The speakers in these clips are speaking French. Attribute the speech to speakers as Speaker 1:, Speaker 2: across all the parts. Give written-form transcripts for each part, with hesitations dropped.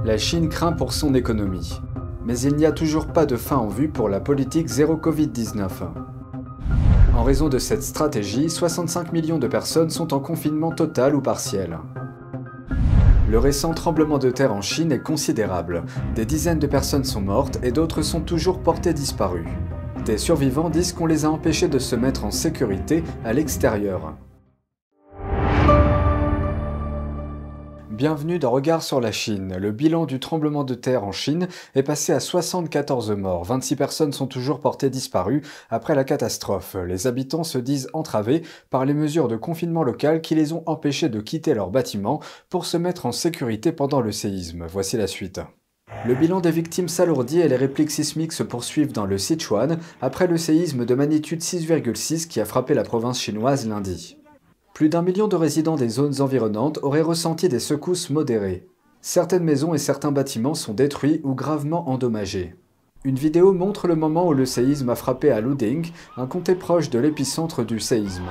Speaker 1: La Chine craint pour son économie. Mais il n'y a toujours pas de fin en vue pour la politique zéro Covid-19. En raison de cette stratégie, 65 millions de personnes sont en confinement total ou partiel. Le récent tremblement de terre en Chine est considérable. Des dizaines de personnes sont mortes et d'autres sont toujours portées disparues. Des survivants disent qu'on les a empêchés de se mettre en sécurité à l'extérieur. Bienvenue dans Regard sur la Chine. Le bilan du tremblement de terre en Chine est passé à 74 morts. 26 personnes sont toujours portées disparues après la catastrophe. Les habitants se disent entravés par les mesures de confinement local qui les ont empêchés de quitter leur bâtiment pour se mettre en sécurité pendant le séisme. Voici la suite. Le bilan des victimes s'alourdit et les répliques sismiques se poursuivent dans le Sichuan après le séisme de magnitude 6,6 qui a frappé la province chinoise lundi. Plus d'1 million de résidents des zones environnantes auraient ressenti des secousses modérées. Certaines maisons et certains bâtiments sont détruits ou gravement endommagés. Une vidéo montre le moment où le séisme a frappé à Luding, un comté proche de l'épicentre du séisme.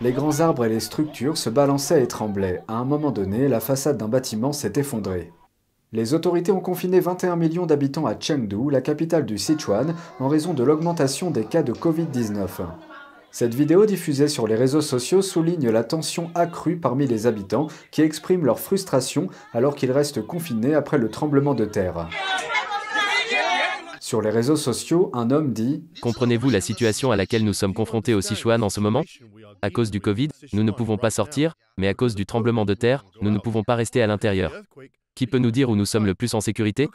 Speaker 1: Les grands arbres et les structures se balançaient et tremblaient. À un moment donné, la façade d'un bâtiment s'est effondrée. Les autorités ont confiné 21 millions d'habitants à Chengdu, la capitale du Sichuan, en raison de l'augmentation des cas de Covid-19. Cette vidéo diffusée sur les réseaux sociaux souligne la tension accrue parmi les habitants qui expriment leur frustration alors qu'ils restent confinés après le tremblement de terre. Sur les réseaux sociaux, un homme dit «
Speaker 2: Comprenez-vous la situation à laquelle nous sommes confrontés au Sichuan en ce moment? À cause du Covid, nous ne pouvons pas sortir, mais à cause du tremblement de terre, nous ne pouvons pas rester à l'intérieur. Qui peut nous dire où nous sommes le plus en sécurité? »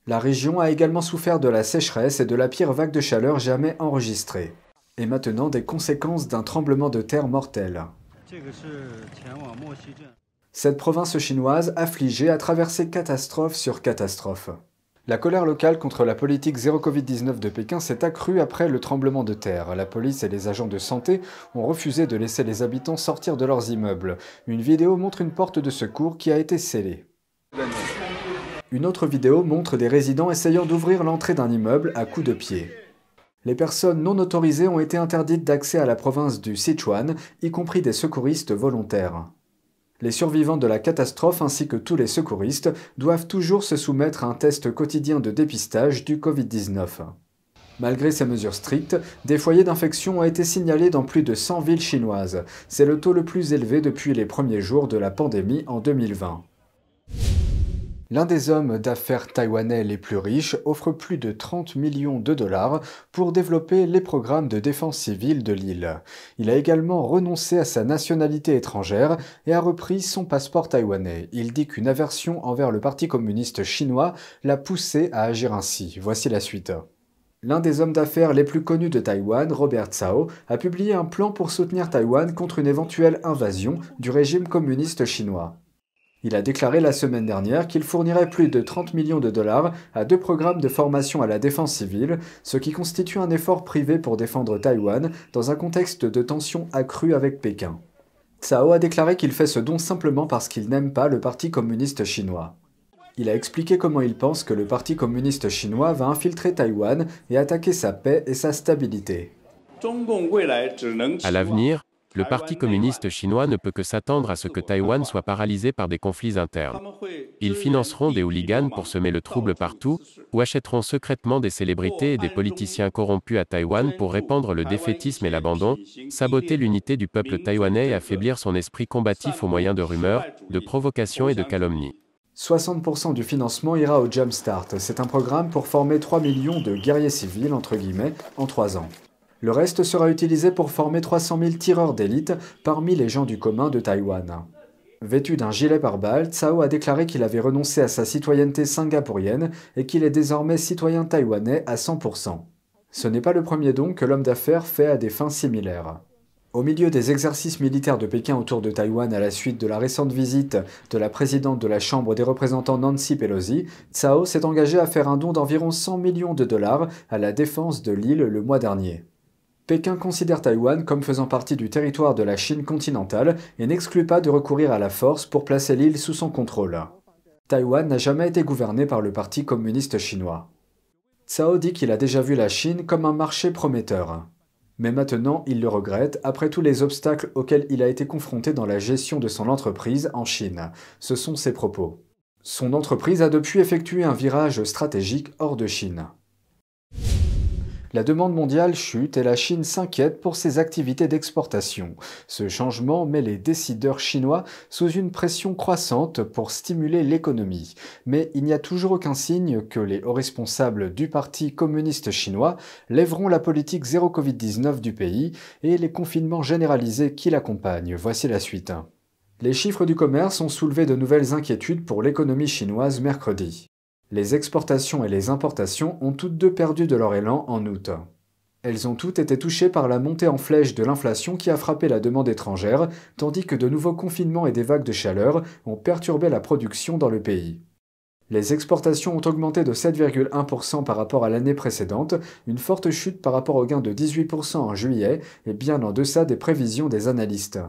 Speaker 1: La région a également souffert de la sécheresse et de la pire vague de chaleur jamais enregistrée. Et maintenant des conséquences d'un tremblement de terre mortel. Cette province chinoise, affligée, a traversé catastrophe sur catastrophe. La colère locale contre la politique zéro Covid-19 de Pékin s'est accrue après le tremblement de terre. La police et les agents de santé ont refusé de laisser les habitants sortir de leurs immeubles. Une vidéo montre une porte de secours qui a été scellée. Une autre vidéo montre des résidents essayant d'ouvrir l'entrée d'un immeuble à coups de pied. Les personnes non autorisées ont été interdites d'accès à la province du Sichuan, y compris des secouristes volontaires. Les survivants de la catastrophe ainsi que tous les secouristes doivent toujours se soumettre à un test quotidien de dépistage du Covid-19. Malgré ces mesures strictes, des foyers d'infection ont été signalés dans plus de 100 villes chinoises. C'est le taux le plus élevé depuis les premiers jours de la pandémie en 2020. L'un des hommes d'affaires taïwanais les plus riches offre plus de 30 millions de dollars pour développer les programmes de défense civile de l'île. Il a également renoncé à sa nationalité étrangère et a repris son passeport taïwanais. Il dit qu'une aversion envers le Parti communiste chinois l'a poussé à agir ainsi. Voici la suite. L'un des hommes d'affaires les plus connus de Taïwan, Robert Cao, a publié un plan pour soutenir Taïwan contre une éventuelle invasion du régime communiste chinois. Il a déclaré la semaine dernière qu'il fournirait plus de 30 millions de dollars à 2 programmes de formation à la défense civile, ce qui constitue un effort privé pour défendre Taïwan dans un contexte de tensions accrues avec Pékin. Cao a déclaré qu'il fait ce don simplement parce qu'il n'aime pas le Parti communiste chinois. Il a expliqué comment il pense que le Parti communiste chinois va infiltrer Taïwan et attaquer sa paix et sa stabilité.
Speaker 2: À l'avenir, le Parti communiste chinois ne peut que s'attendre à ce que Taïwan soit paralysé par des conflits internes. Ils financeront des hooligans pour semer le trouble partout, ou achèteront secrètement des célébrités et des politiciens corrompus à Taïwan pour répandre le défaitisme et l'abandon, saboter l'unité du peuple taïwanais et affaiblir son esprit combatif au moyen de rumeurs, de provocations et de calomnies.
Speaker 1: 60% du financement ira au Jumpstart. C'est un programme pour former 3 millions de guerriers civils, entre guillemets, en 3 ans. Le reste sera utilisé pour former 300 000 tireurs d'élite parmi les gens du commun de Taïwan. Vêtu d'un gilet pare-balles, Cao a déclaré qu'il avait renoncé à sa citoyenneté singapourienne et qu'il est désormais citoyen taïwanais à 100%. Ce n'est pas le premier don que l'homme d'affaires fait à des fins similaires. Au milieu des exercices militaires de Pékin autour de Taïwan à la suite de la récente visite de la présidente de la Chambre des représentants Nancy Pelosi, Cao s'est engagé à faire un don d'environ 100 millions de dollars à la défense de l'île le mois dernier. Pékin considère Taïwan comme faisant partie du territoire de la Chine continentale et n'exclut pas de recourir à la force pour placer l'île sous son contrôle. Taïwan n'a jamais été gouverné par le Parti communiste chinois. Cao dit qu'il a déjà vu la Chine comme un marché prometteur. Mais maintenant, il le regrette après tous les obstacles auxquels il a été confronté dans la gestion de son entreprise en Chine. Ce sont ses propos. Son entreprise a depuis effectué un virage stratégique hors de Chine. La demande mondiale chute et la Chine s'inquiète pour ses activités d'exportation. Ce changement met les décideurs chinois sous une pression croissante pour stimuler l'économie. Mais il n'y a toujours aucun signe que les hauts responsables du Parti communiste chinois lèveront la politique zéro Covid-19 du pays et les confinements généralisés qui l'accompagnent. Voici la suite. Les chiffres du commerce ont soulevé de nouvelles inquiétudes pour l'économie chinoise mercredi. Les exportations et les importations ont toutes deux perdu de leur élan en août. Elles ont toutes été touchées par la montée en flèche de l'inflation qui a frappé la demande étrangère, tandis que de nouveaux confinements et des vagues de chaleur ont perturbé la production dans le pays. Les exportations ont augmenté de 7,1% par rapport à l'année précédente, une forte chute par rapport au gain de 18% en juillet et bien en deçà des prévisions des analystes.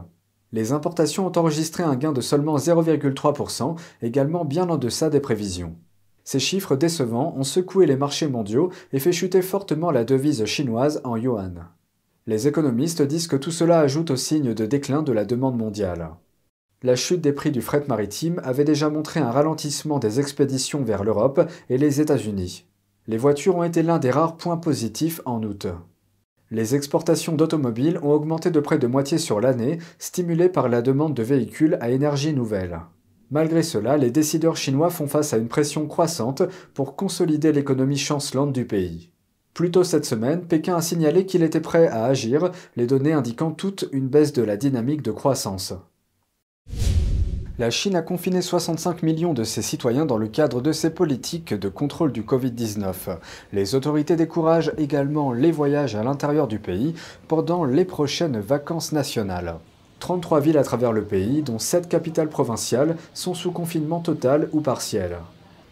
Speaker 1: Les importations ont enregistré un gain de seulement 0,3%, également bien en deçà des prévisions. Ces chiffres décevants ont secoué les marchés mondiaux et fait chuter fortement la devise chinoise en yuan. Les économistes disent que tout cela ajoute au signe de déclin de la demande mondiale. La chute des prix du fret maritime avait déjà montré un ralentissement des expéditions vers l'Europe et les États-Unis. Les voitures ont été l'un des rares points positifs en août. Les exportations d'automobiles ont augmenté de près de moitié sur l'année, stimulées par la demande de véhicules à énergie nouvelle. Malgré cela, les décideurs chinois font face à une pression croissante pour consolider l'économie chancelante du pays. Plus tôt cette semaine, Pékin a signalé qu'il était prêt à agir, les données indiquant toutes une baisse de la dynamique de croissance. La Chine a confiné 65 millions de ses citoyens dans le cadre de ses politiques de contrôle du Covid-19. Les autorités découragent également les voyages à l'intérieur du pays pendant les prochaines vacances nationales. 33 villes à travers le pays, dont 7 capitales provinciales, sont sous confinement total ou partiel.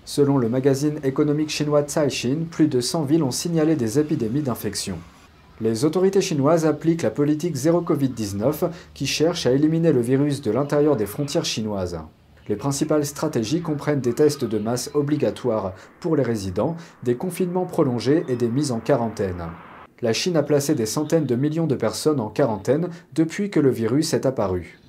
Speaker 1: Selon le magazine économique chinois Caixin, plus de 100 villes ont signalé des épidémies d'infection. Les autorités chinoises appliquent la politique zéro Covid-19 qui cherche à éliminer le virus de l'intérieur des frontières chinoises. Les principales stratégies comprennent des tests de masse obligatoires pour les résidents, des confinements prolongés et des mises en quarantaine. La Chine a placé des centaines de millions de personnes en quarantaine depuis que le virus est apparu.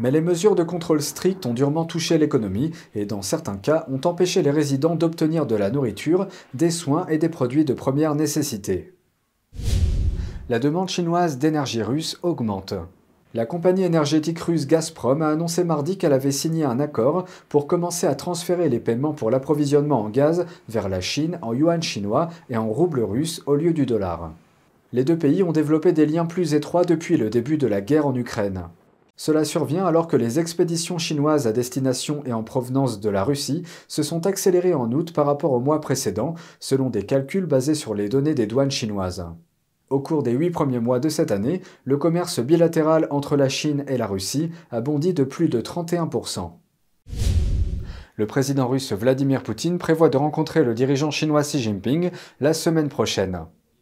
Speaker 1: Mais les mesures de contrôle strictes ont durement touché l'économie et dans certains cas ont empêché les résidents d'obtenir de la nourriture, des soins et des produits de première nécessité. La demande chinoise d'énergie russe augmente. La compagnie énergétique russe Gazprom a annoncé mardi qu'elle avait signé un accord pour commencer à transférer les paiements pour l'approvisionnement en gaz vers la Chine en yuan chinois et en rouble russe au lieu du dollar. Les deux pays ont développé des liens plus étroits depuis le début de la guerre en Ukraine. Cela survient alors que les expéditions chinoises à destination et en provenance de la Russie se sont accélérées en août par rapport au mois précédent, selon des calculs basés sur les données des douanes chinoises. Au cours des 8 premiers mois de cette année, le commerce bilatéral entre la Chine et la Russie a bondi de plus de 31%. Le président russe Vladimir Poutine prévoit de rencontrer le dirigeant chinois Xi Jinping la semaine prochaine.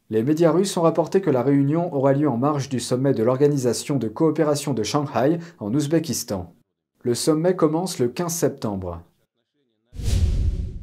Speaker 1: Les médias russes ont rapporté que la réunion aura lieu en marge du sommet de l'Organisation de coopération de Shanghai en Ouzbékistan. Le sommet commence le 15 septembre.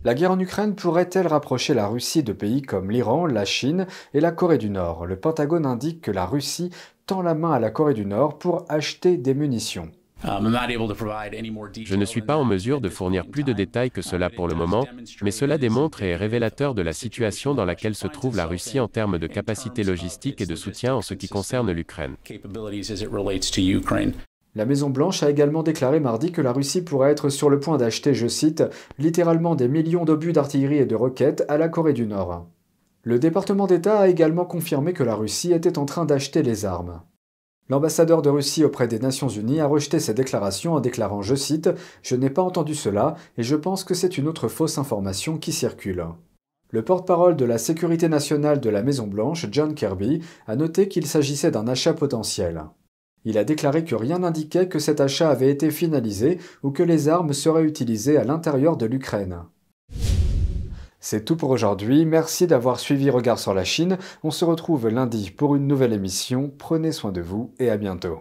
Speaker 1: La guerre en Ukraine pourrait-elle rapprocher la Russie de pays comme l'Iran, la Chine et la Corée du Nord? Le Pentagone indique que la Russie tend la main à la Corée du Nord pour acheter des munitions.
Speaker 2: Je ne suis pas en mesure de fournir plus de détails que cela pour le moment, mais cela démontre et est révélateur de la situation dans laquelle se trouve la Russie en termes de capacité logistique et de soutien en ce qui concerne l'Ukraine.
Speaker 1: La Maison-Blanche a également déclaré mardi que la Russie pourrait être sur le point d'acheter, je cite, « littéralement des millions d'obus d'artillerie et de roquettes à la Corée du Nord ». Le département d'État a également confirmé que la Russie était en train d'acheter les armes. L'ambassadeur de Russie auprès des Nations Unies a rejeté ces déclarations en déclarant, je cite, « Je n'ai pas entendu cela et je pense que c'est une autre fausse information qui circule ». Le porte-parole de la sécurité nationale de la Maison-Blanche, John Kirby, a noté qu'il s'agissait d'un achat potentiel. Il a déclaré que rien n'indiquait que cet achat avait été finalisé ou que les armes seraient utilisées à l'intérieur de l'Ukraine. C'est tout pour aujourd'hui, merci d'avoir suivi Regard sur la Chine. On se retrouve lundi pour une nouvelle émission. Prenez soin de vous et à bientôt.